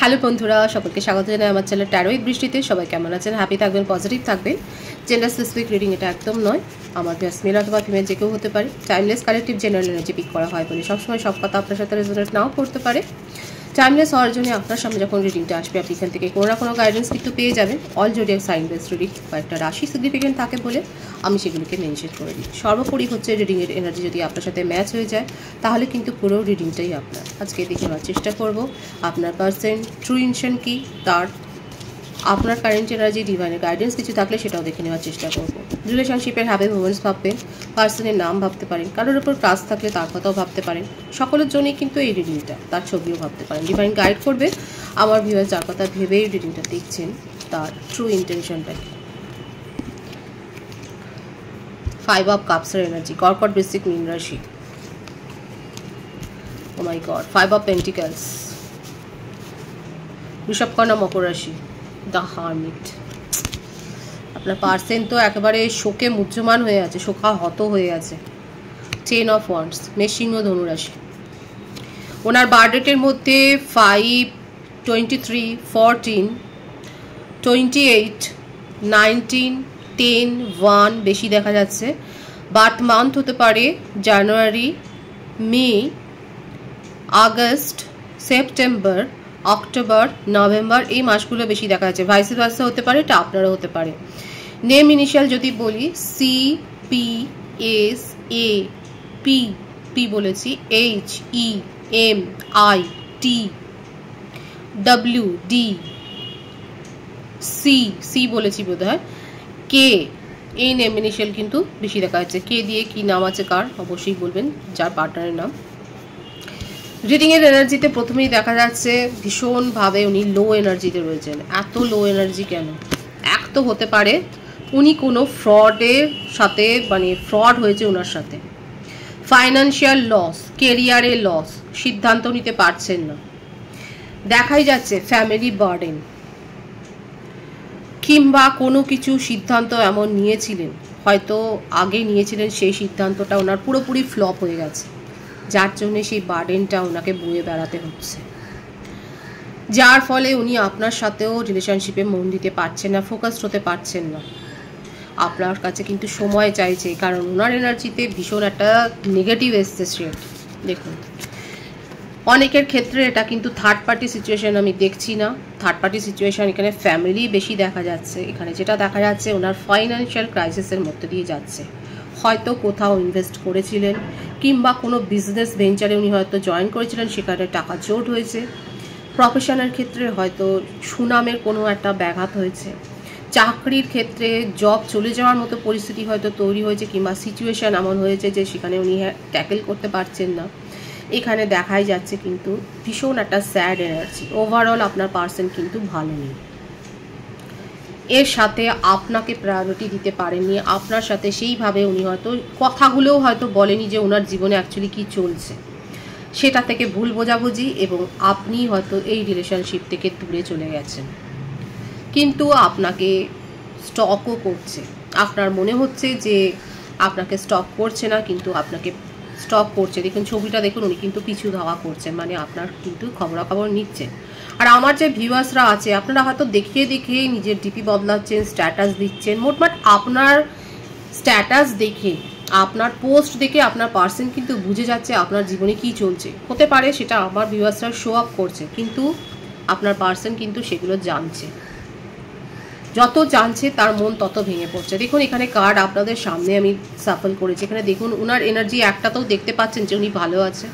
Hello বন্ধুরা, সকলকে স্বাগত জানাই আমার চ্যানেল ট্যারো উইথ বৃষ্টিতে। সবাই কেমন আছেন? হ্যাপি থাকবেন, পজিটিভ থাকবেন। জেন্ডার স্পেসিফিক রিডিং এটা একদম নয়। আমার ভিউয়ার্স মেল অথবা ফিমেল যে কেউ হতে পারে। Timeless collective general energy pick করা হয় বলে সবসময় সব কথা আপনার সাথে রেজোনেট নাও করতে পারে। টাইমলেস হওয়ার জন্য আপনার সামনে যখন রিডিংটা আসবে আপনি এখান থেকে কোনো না কোনো গাইডেন্স কিন্তু পেয়ে যাবেন। All zodiac sign base reading কয়েকটা রাশি সিগনিফিকেন্ট থাকে বলে আমি সেগুলোকে মেনশন করে দিই। সর্বোপরি হচ্ছে রিডিংয়ের এনার্জি যদি আপনার সাথে ম্যাচ হয়ে যায় তাহলে কিন্তু পুরো রিডিংটাই আপনার। আজকে দেখে নেওয়ার চেষ্টা করব আপনার পার্সন ট্রু ইনশন কি, তার আপনার কারেন্ট এনার্জি, ডিভাইনের গাইডেন্স কিছু থাকলে সেটাও দেখে নেওয়ার চেষ্টা করব। রিলেশনশিপের হ্যাপি মোমেন্টস ভাববেন, পার্সনের নাম ভাবতে পারেন, কারোর উপর ট্রাস্ট থাকলে তার কথাও ভাবতে পারেন। সকলের জন্যই কিন্তু এই রিডিংটা, তার ছবিও ভাবতে পারেন। ডিভাইন গাইড করবে আমার ভিউয়ার যার কথা ভেবেই রিডিংটা দেখছেন তার ট্রু ইন্টেনশনটা কি। 5 অফ কাপসের এনার্জি, কর্কট বৃশ্চিক মীন রাশি। ও মাই গড, 5 অফ পেন্টিকলস, বৃষভকন্যা মকর রাশি, দ্য হারমিট। আপনার পার্সন তো একেবারে শোকে মুহ্যমান হয়ে আছে, শোকাহত হয়ে আছে। 10 অফ ওয়ান্ডস, মেষ সিংহ ধনু রাশি। ওনার বার্থডেটের মধ্যে 5, 23, 14, 28, 19, 10, 1 বেশি দেখা যাচ্ছে। বার্থ মান্থ হতে পারে জানুয়ারি, মে, আগস্ট, সেপ্টেম্বর, অক্টোবর, নভেম্বর, এই মাসগুলো বেশি দেখা যাচ্ছে। ভাইস ভার্সা হতে পারে, এটা আপনারও হতে পারে। নেম ইনিশিয়াল যদি বলি C, P, S, A, P, P বলেছি, H, E, M, I, T, W, D, C, C বলেছি বোধ হয়, কে, এই নেম ইনিশিয়াল কিন্তু বেশি দেখা যাচ্ছে। কে দিয়ে কি নাম আছে কার অবশ্যই বলবেন, যার পার্টনারের নাম। রিডিংয়ের এনার্জিতে প্রথমেই দেখা যাচ্ছে ভীষণভাবে উনি লো এনার্জিতে রয়েছেন। এত লো এনার্জি কেন? এক তো হতে পারে উনি কোনো ফ্রডের সাথে, মানে ফ্রড হয়েছে ওনার সাথে। ফাইন্যান্সিয়াল লস, কেরিয়ারে লস, সিদ্ধান্ত নিতে পারছেন না। দেখাই যাচ্ছে ফ্যামিলি বার্ডেন, কিংবা কোনো কিছু সিদ্ধান্ত এমন নিয়েছিলেন, হয়তো আগে নিয়েছিলেন, সেই সিদ্ধান্তটা ওনার পুরোপুরি ফ্লপ হয়ে গেছে, যার জন্য সেই বার্ডেনটা ওনাকে বয়ে বেড়াতে হচ্ছে, যার ফলে উনি আপনার সাথেও রিলেশনশিপে মন দিতে পারছেন না, ফোকাসড হতে পারছেন না। আপনার কাছে কিন্তু সময় চাইছে, কারণ ওনার এনার্জিতে ভীষণ একটা নেগেটিভ এসছে শেড। দেখুন, অনেকের ক্ষেত্রে এটা কিন্তু থার্ড পার্টি সিচুয়েশন আমি দেখছি না। থার্ড পার্টি সিচুয়েশন এখানে ফ্যামিলি বেশি দেখা যাচ্ছে। এখানে যেটা দেখা যাচ্ছে ওনার ফাইন্যান্সিয়াল ক্রাইসিসের মধ্যে দিয়ে যাচ্ছে। হয়তো কোথাও ইনভেস্ট করেছিলেন, কিংবা কোনো বিজনেস ভেঞ্চারে উনি হয়তো জয়েন করেছিলেন, সেখানে টাকা জোট হয়েছে। প্রফেশনের ক্ষেত্রে হয়তো সুনামের কোনো একটা ব্যাঘাত হয়েছে। চাকরির ক্ষেত্রে জব চলে যাওয়ার মতো পরিস্থিতি হয়তো তৈরি হয়েছে, কিংবা সিচুয়েশান এমন হয়েছে যে সেখানে উনি ট্যাকেল করতে পারছেন না। এখানে দেখাই যাচ্ছে কিন্তু ভীষণ একটা স্যাড এনার্জি। ওভারঅল আপনার পার্সন কিন্তু ভালো নেই। এর সাথে আপনাকে প্রায়োরিটি দিতে পারেননি। আপনার সাথে সেইভাবে উনি হয়তো কথাগুলোও হয়তো বলেনি যে ওনার জীবনে অ্যাকচুয়ালি কী চলছে, সেটা থেকে ভুল বোঝাবুঝি, এবং আপনি হয়তো এই রিলেশনশিপ থেকে দূরে চলে গেছেন। কিন্তু আপনাকে স্টকও করছে। আপনার মনে হচ্ছে যে আপনাকে স্টক করছে না, কিন্তু আপনাকে স্টক করছে। দেখুন ছবিটা দেখুন, উনি কিন্তু পিছু ধাওয়া করছেন, মানে আপনার কিন্তু খবরাখবর নিচ্ছেন। আর আমার যে ভিউয়ার্সরা আছে, আপনারা হয়তো দেখিয়ে দেখিয়ে নিজের ডিপি বদলাচ্ছেন, স্ট্যাটাস দিচ্ছেন। মোটমাট আপনার স্ট্যাটাস দেখে, আপনার পোস্ট দেখে আপনার পার্সন কিন্তু বুঝে যাচ্ছে আপনার জীবনে কি চলছে। হতে পারে সেটা আমার ভিউয়ার্সরা শো আপ করছে, কিন্তু আপনার পার্সন কিন্তু সেগুলো জানছে। যত জানছে তার মন তত ভেঙে পড়ছে। দেখুন এখানে কার্ড আপনাদের সামনে আমি সাফল করেছি। এখানে দেখুন ওনার এনার্জি একটাতেও দেখতে পাচ্ছেন যে উনি ভালো আছে?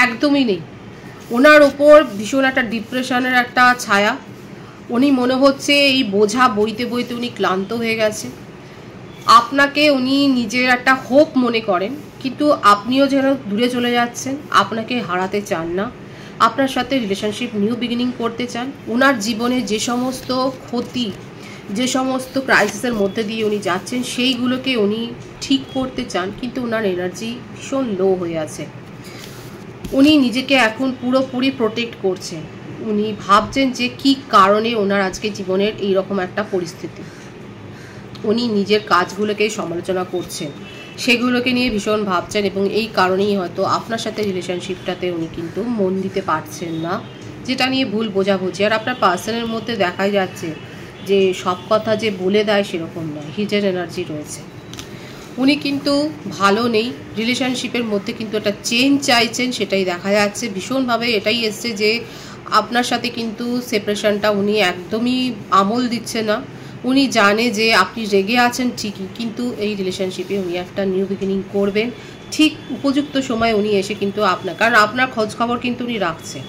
একদমই নেই। ওনার ওপর ভীষণ একটা ডিপ্রেশনের একটা ছায়া। উনি মনে হচ্ছে এই বোঝা বইতে বইতে উনি ক্লান্ত হয়ে গেছে। আপনাকে উনি নিজের একটা হোপ মনে করেন, কিন্তু আপনিও যেন দূরে চলে যাচ্ছেন। আপনাকে হারাতে চান না, আপনার সাথে রিলেশনশিপ নিউ বিগিনিং করতে চান। ওনার জীবনে যে সমস্ত ক্ষতি, যে সমস্ত ক্রাইসিসের মধ্যে দিয়ে উনি যাচ্ছেন, সেইগুলোকে উনি ঠিক করতে চান, কিন্তু ওনার এনার্জি ভীষণ লো হয়ে আছে। উনি নিজেকে এখন পুরোপুরি প্রোটেক্ট করছেন। উনি ভাবছেন যে কি কারণে ওনার আজকে জীবনের এইরকম একটা পরিস্থিতি। উনি নিজের কাজগুলোকে সমালোচনা করছেন, সেগুলোকে নিয়ে ভীষণ ভাবছেন, এবং এই কারণেই হয়তো আপনার সাথে রিলেশনশিপটাতে উনি কিন্তু মন দিতে পারছেন না, যেটা নিয়ে ভুল বোঝাবুঝি। আর আপনার পার্সনের মধ্যে দেখাই যাচ্ছে যে সব কথা যে বলে দেয় সেরকম নয়, হিডেন এনার্জি রয়েছে। উনি কিন্তু ভালো নেই, রিলেশনশিপের মধ্যে কিন্তু একটা চেঞ্জ চাইছেন, সেটাই দেখা যাচ্ছে ভীষণভাবে। এটাই এসছে যে আপনার সাথে কিন্তু সেপারেশনটা উনি একদমই আমল দিচ্ছে না। উনি জানে যে আপনি রেগে আছেন ঠিকই, কিন্তু এই রিলেশনশিপে উনি একটা নিউ বিগিনিং করবেন। ঠিক উপযুক্ত সময় উনি এসে কিন্তু কারণ আপনার খোঁজ খবর কিন্তু উনি রাখছেন,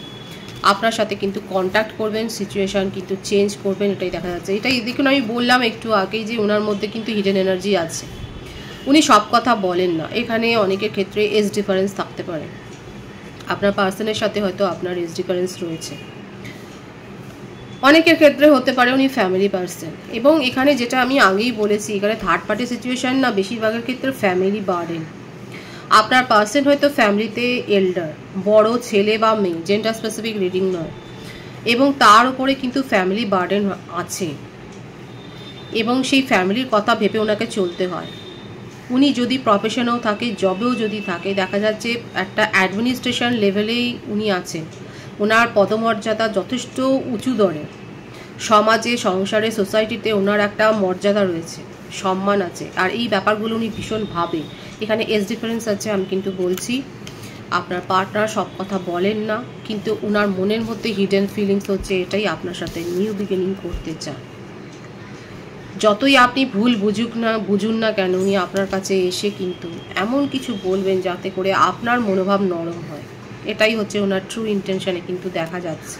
আপনার সাথে কিন্তু কন্ট্যাক্ট করবেন, সিচুয়েশান কিন্তু চেঞ্জ করবেন, এটাই দেখা যাচ্ছে। এটাই দেখুন, আমি বললাম একটু আগেই যে ওনার মধ্যে কিন্তু হিডেন এনার্জি আছে। উনি সব কথা বলেন না। এখানে অনেকের ক্ষেত্রে এজ ডিফারেন্স থাকতে পারে, আপনার পার্সনের সাথে হয়তো আপনার এজ ডিফারেন্স রয়েছে। অনেকের ক্ষেত্রে হতে পারে উনি ফ্যামিলি পার্সন। এবং এখানে যেটা আমি আগেই বলেছি, এখানে থার্ড পার্টি সিচুয়েশান না, বেশিরভাগের ক্ষেত্রে ফ্যামিলি বার্ডেন। আপনার পার্সন হয়তো ফ্যামিলিতে এল্ডার, বড় ছেলে বা মেয়ে, জেন্ডার স্পেসিফিক রিডিং নয়, এবং তার উপরে কিন্তু ফ্যামিলি বার্ডেন আছে, এবং সেই ফ্যামিলির কথা ভেবে ওনাকে চলতে হয়। উনি যদি প্রফেশনেও থাকে, জবেও যদি থাকে, দেখা যাচ্ছে একটা অ্যাডমিনিস্ট্রেশন লেভেলেই উনি আছেন। ওনার পদমর্যাদা যথেষ্ট উঁচু দরে, সমাজে, সংসারে, সোসাইটিতে ওনার একটা মর্যাদা রয়েছে, সম্মান আছে। আর এই ব্যাপারগুলো উনি ভীষণ ভাবে। এখানে এজ ডিফারেন্স আছে, আমি কিন্তু বলছি আপনার পার্টনার সব কথা বলেন না, কিন্তু ওনার মনের মধ্যে হিডেন ফিলিংস হচ্ছে এটাই, আপনার সাথে নিউ বিগিনিং করতে চান। যতই আপনি ভুল বুঝুন না কেন, উনি আপনার কাছে এসে কিন্তু এমন কিছু বলবেন যাতে করে আপনার মনোভাব নরম হয়। এটাই হচ্ছে ওনার ট্রু ইন্টেনশনে কিন্তু দেখা যাচ্ছে।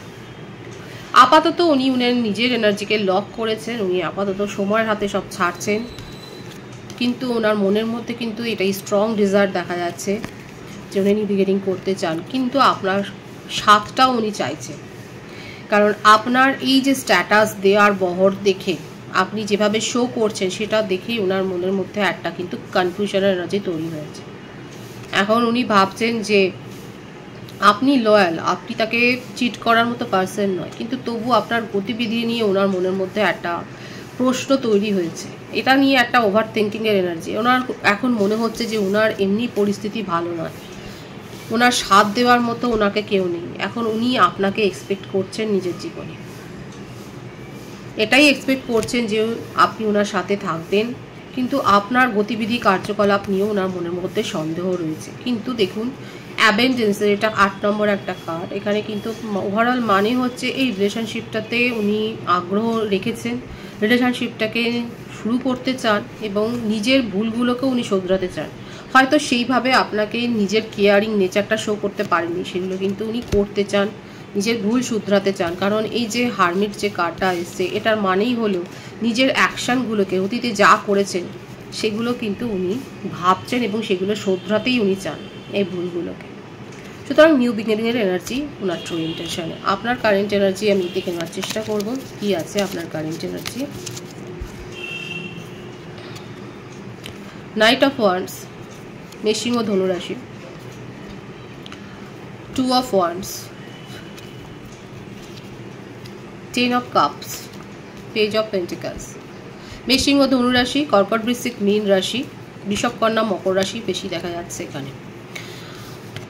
আপাতত উনি উনার নিজের এনার্জিকে লক করেছেন, উনি আপাতত সময়ের হাতে সব ছাড়ছেন, কিন্তু ওনার মনের মধ্যে কিন্তু এটাই স্ট্রং ডিজায়ার দেখা যাচ্ছে যে উনি নিউ বিগিনিং করতে চান। কিন্তু আপনার সাথটাও উনি চাইছেন, কারণ আপনার এই যে স্ট্যাটাস দেওয়ার বহর দেখে, আপনি যেভাবে শো করছেন সেটা দেখেই ওনার মনের মধ্যে একটা কিন্তু কনফিউশনের এনার্জি তৈরি হয়েছে। এখন উনি ভাবছেন যে আপনি লয়াল, আপনি তাকে চিট করার মতো পার্সন নয়, কিন্তু তবু আপনার গতিবিধি নিয়ে ওনার মনের মধ্যে একটা প্রশ্ন তৈরি হয়েছে। এটা নিয়ে একটা ওভার থিঙ্কিংয়ের এনার্জি। ওনার এখন মনে হচ্ছে যে ওনার এমনি পরিস্থিতি ভালো নয়, ওনার সাথ দেওয়ার মতো ওনাকে কেউ নেই। এখন উনি আপনাকে এক্সপেক্ট করছেন নিজের জীবনে, এটাই এক্সপেক্ট করছেন যে আপনি ওনার সাথে থাকবেন, কিন্তু আপনার গতিবিধি কার্যকলাপ নিয়েও ওনার মনের মধ্যে সন্দেহ রয়েছে। কিন্তু দেখুন, অ্যাবেন্ডেন্সের এটা 8 নম্বর একটা কার্ড। এখানে কিন্তু ওভারঅল মানে হচ্ছে এই রিলেশনশিপটাতে উনি আগ্রহ রেখেছেন, রিলেশনশিপটাকে শুরু করতে চান, এবং নিজের ভুলগুলোকেও উনি শোধরাতে চান। হয়তো সেইভাবে আপনাকে নিজের কেয়ারিং নেচারটা শো করতে পারেননি, সেগুলো কিন্তু উনি করতে চান, নিজের ভুল শুধরাতে চান। কারণ এই যে হারমিট যে কার্ডটা এসছে, এটার মানেই হলো নিজের অ্যাকশানগুলোকে, অতীতে যা করেছেন সেগুলো কিন্তু উনি ভাবছেন এবং সেগুলো শোধরাতেই উনি চান, এই ভুলগুলোকে। সুতরাং নিউ বিগিনিংয়ের এনার্জি ওনার ট্রু ইন্টেনশনে। আপনার কারেন্ট এনার্জি আমি দেখে নেওয়ার চেষ্টা করব কি আছে আপনার current energy. Knight of wands, মেষিং ও ধনুরাশি। 2 of wands, 10 of cups, page of pentacles. মেষিং ও ধনুরাশি, কর্কট, বৃশ্চিক, মীন রাশি, বৃষভ, কন্যা, মকর রাশি বেশি দেখা যাচ্ছে এখানে।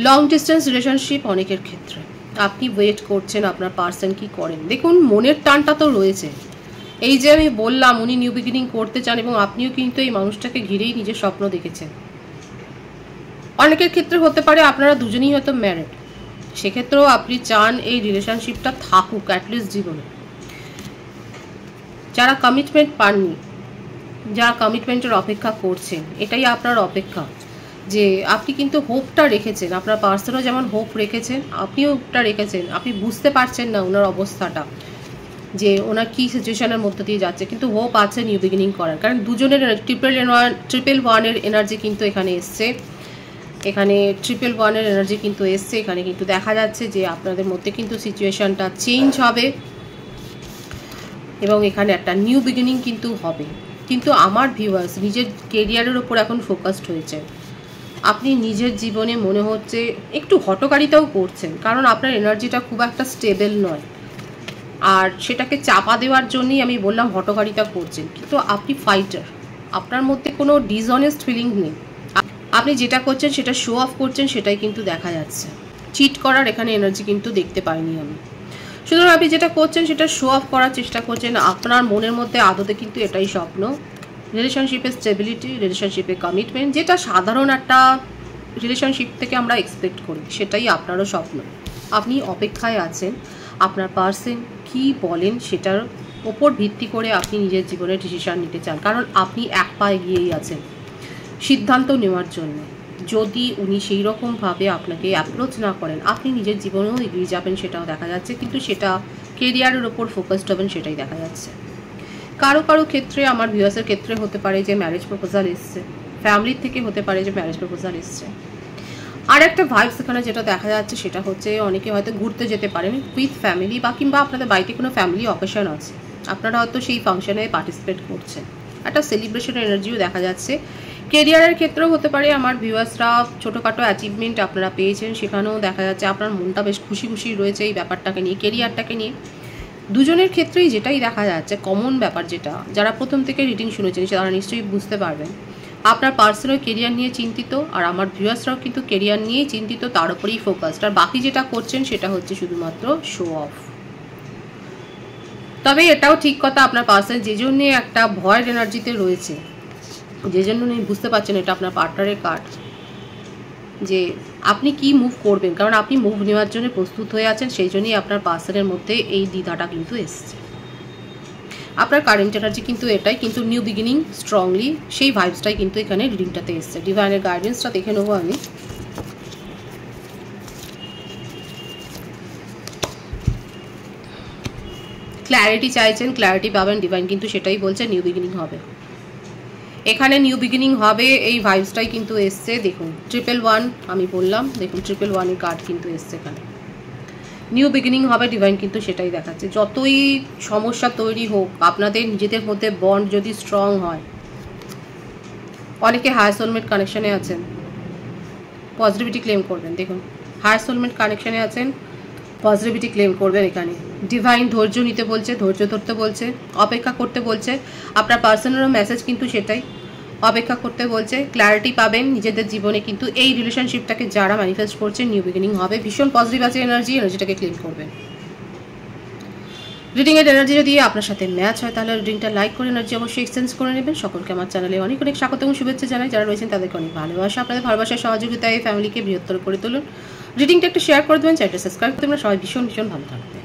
লং ডিস্টেন্স রিলেশনশিপ অনেকের ক্ষেত্রে আপনি ওয়েট করছেন আপনার পার্সন কি করেন। দেখুন, মনের টানটা তো রয়েছে। এই যে আমি বললাম উনি নিউ বিগিনিং করতে চান, এবং আপনিও কিন্তু এই মানুষটাকে ঘিরেই নিজের স্বপ্ন দেখেছেন। অনেকের ক্ষেত্রে হতে পারে আপনারা দুজনেই হয়তো ম্যারিড, সেক্ষেত্রেও আপনি চান এই রিলেশনশিপটা থাকুক অ্যাটলিস্ট জীবনে। যারা কমিটমেন্ট পাননি, যারা কমিটমেন্টের অপেক্ষা করছেন, এটাই আপনার অপেক্ষা, যে আপনি কিন্তু হোপটা রেখেছেন, আপনার পার্সনও যেমন হোপ রেখেছেন, আপনিও হোপটা রেখেছেন। আপনি বুঝতে পারছেন না ওনার অবস্থাটা, যে ওনার কী সিচুয়েশনের মধ্যে দিয়ে যাচ্ছে, কিন্তু হোপ আছে নিউ বিগিনিং করার। কারণ দুজনের ট্রিপল ওয়ানের এনার্জি কিন্তু এখানে এসছে, এখানে 111 এনার্জি কিন্তু এসছে। এখানে কিন্তু দেখা যাচ্ছে যে আপনাদের মধ্যে কিন্তু সিচুয়েশনটা চেঞ্জ হবে, এবং এখানে একটা নিউ বিগিনিং কিন্তু হবে। কিন্তু আমার ভিউয়ার্স নিজের কেরিয়ারের ওপর এখন ফোকাসড হয়েছে। আপনি নিজের জীবনে মনে হচ্ছে একটু হটকারিতাও করছেন, কারণ আপনার এনার্জিটা খুব একটা স্টেবল নয়, আর সেটাকে চাপা দেওয়ার জন্যই আমি বললাম হটকারিতা করছেন। কিন্তু আপনি ফাইটার, আপনার মধ্যে কোনো ডিসঅনেস্ট ফিলিং নেই। আপনি যেটা করছেন সেটা শো অফ করছেন, সেটাই কিন্তু দেখা যাচ্ছে। চিট করার এখানে এনার্জি কিন্তু দেখতে পাইনি আমি। সুতরাং আপনি যেটা করছেন সেটা শো অফ করার চেষ্টা করছেন। আপনার মনের মধ্যে আদতে কিন্তু এটাই স্বপ্ন, রিলেশনশিপের স্টেবিলিটি, রিলেশনশিপে কমিটমেন্ট, যেটা সাধারণ একটা রিলেশনশিপ থেকে আমরা এক্সপেক্ট করি, সেটাই আপনারও স্বপ্ন। আপনি অপেক্ষায় আছেন আপনার পার্সন কি বলেন সেটার ওপর ভিত্তি করে আপনি নিজের জীবনের ডিসিশন নিতে চান, কারণ আপনি এক পা এগিয়েই আছেন সিদ্ধান্ত নেওয়ার জন্য। যদি উনি সেই রকমভাবে আপনাকে অ্যাপ্রোচ না করেন, আপনি নিজের জীবনেও এগিয়ে যাবেন সেটাও দেখা যাচ্ছে, কিন্তু সেটা কেরিয়ারের ওপর ফোকাসড হবেন সেটাই দেখা যাচ্ছে। কারো কারো ক্ষেত্রে, আমার ভিউয়ার্সের ক্ষেত্রে হতে পারে যে ম্যারেজ প্রপোজাল এসছে, ফ্যামিলির থেকে হতে পারে যে ম্যারেজ প্রপোজাল এসছে। আর একটা ভাইবস এখানে যেটা দেখা যাচ্ছে সেটা হচ্ছে অনেকে হয়তো ঘুরতে যেতে পারেন উইথ ফ্যামিলি, বা কিংবা আপনাদের বাড়িতে কোনো ফ্যামিলি অকেশন আছে, আপনারা হয়তো সেই ফাংশনে পার্টিসিপেট করছেন, একটা সেলিব্রেশনের এনার্জিও দেখা যাচ্ছে। কেরিয়ারের ক্ষেত্রেও হতে পারে আমার ভিউয়ার্সরা ছোটোখাটো অ্যাচিভমেন্ট আপনারা পেয়েছেন, সেখানেও দেখা যাচ্ছে আপনার মনটা বেশ খুশি খুশি রয়েছে এই ব্যাপারটাকে নিয়ে, কেরিয়ারটাকে নিয়ে। দুজনের ক্ষেত্রেই যেটাই দেখা যাচ্ছে কমন ব্যাপার, যেটা যারা প্রথম থেকে রিডিং শুনেছেন তারা নিশ্চয়ই বুঝতে পারবেন আপনার পার্সোনাল কেরিয়ার নিয়ে চিন্তিত, আর আমার ভিউয়ার্সরাও কিন্তু কেরিয়ার নিয়েই চিন্তিত, তার উপরেই ফোকাসড। আর বাকি যেটা করছেন সেটা হচ্ছে শুধুমাত্র শো অফ। তবে এটাও ঠিক কথা, আপনার পার্সন যে জন্য একটা ভয়ের এনার্জিতে রয়েছে, যে জন্য উনি বুঝতে পারছেন এটা আপনার পার্টনারের কার্ড, যে আপনি কি মুভ করবেন, কারণ আপনি মুভ নেওয়ার জন্য প্রস্তুত হয়ে আছেন, সেই জন্যই আপনার পার্সনের মধ্যে এই দ্বিধাটা কিন্তু এসছে। আপনার কারেন্ট এনার্জি কিন্তু এটাই, কিন্তু নিউ বিগিনিং স্ট্রংলি সেই ভাইবসটাই কিন্তু এখানে রিডিংটাতে এসছে। ডিভাইনের গাইডেন্সটা দেখে নেবো আমি। ক্ল্যারিটি চাইছেন, ক্ল্যারিটি পাবেন, ডিভাইন কিন্তু সেটাই বলছে নিউ বিগিনিং হবে এখানে, নিউ বিগিনিং হবে এই ভাইবসটাই কিন্তু এসছে। দেখুন 111 আমি বললাম, দেখুন 111 কার্ড কিন্তু এসছে এখানে, নিউ বিগিনিং হবে, ডিভাইন কিন্তু সেটাই দেখাচ্ছে। যতই সমস্যা তৈরি হোক, আপনাদের নিজেদের মধ্যে বন্ড যদি স্ট্রং হয়, অনেকে হায়ার সোলমেট কানেকশানে আছেন, পজিটিভিটি ক্লেম করবেন। দেখুন হায়ার সোলমেট কানেকশানে আছেন, পজিটিভিটি ক্লেম করবেন। এখানে ডিভাইন ধৈর্য নিতে বলছে, ধৈর্য ধরতে বলছে, অপেক্ষা করতে বলছে। আপনার পার্সোনাল মেসেজ কিন্তু সেটাই, অপেক্ষা করতে বলছে, ক্ল্যারিটি পাবেন নিজেদের জীবনে। কিন্তু এই রিলেশনশিপটাকে যারা ম্যানিফেস্ট করছে নিউ বিগিনিং হবে, ভীষণ পজিটিভ আছে এনার্জিটাকে ক্লেম করবেন। রিডিংয়ের এনার্জি যদি আপনার সাথে ম্যাচ হয় তাহলে রিডিংটা লাইক করে এনার্জি অবশ্যই এক্সচেঞ্জ করে নেবেন। সকলকে আমার চ্যানেলে অনেক অনেক স্বাগত এবং শুভেচ্ছা জানাই, যারা রয়েছেন তাদেরকে অনেক ভালোবাসা। আপনাদের ভালোবাসার সহযোগিতায় এই ফ্যামিলিকে বৃহত্তর করে তুলুন। রিডিংটা একটু শেয়ার করে দেবেন, চ্যানেলটা সাবস্ক্রাইব করতে, আমরা সবাই ভীষণ ভীষণ ভালো থাকবেন।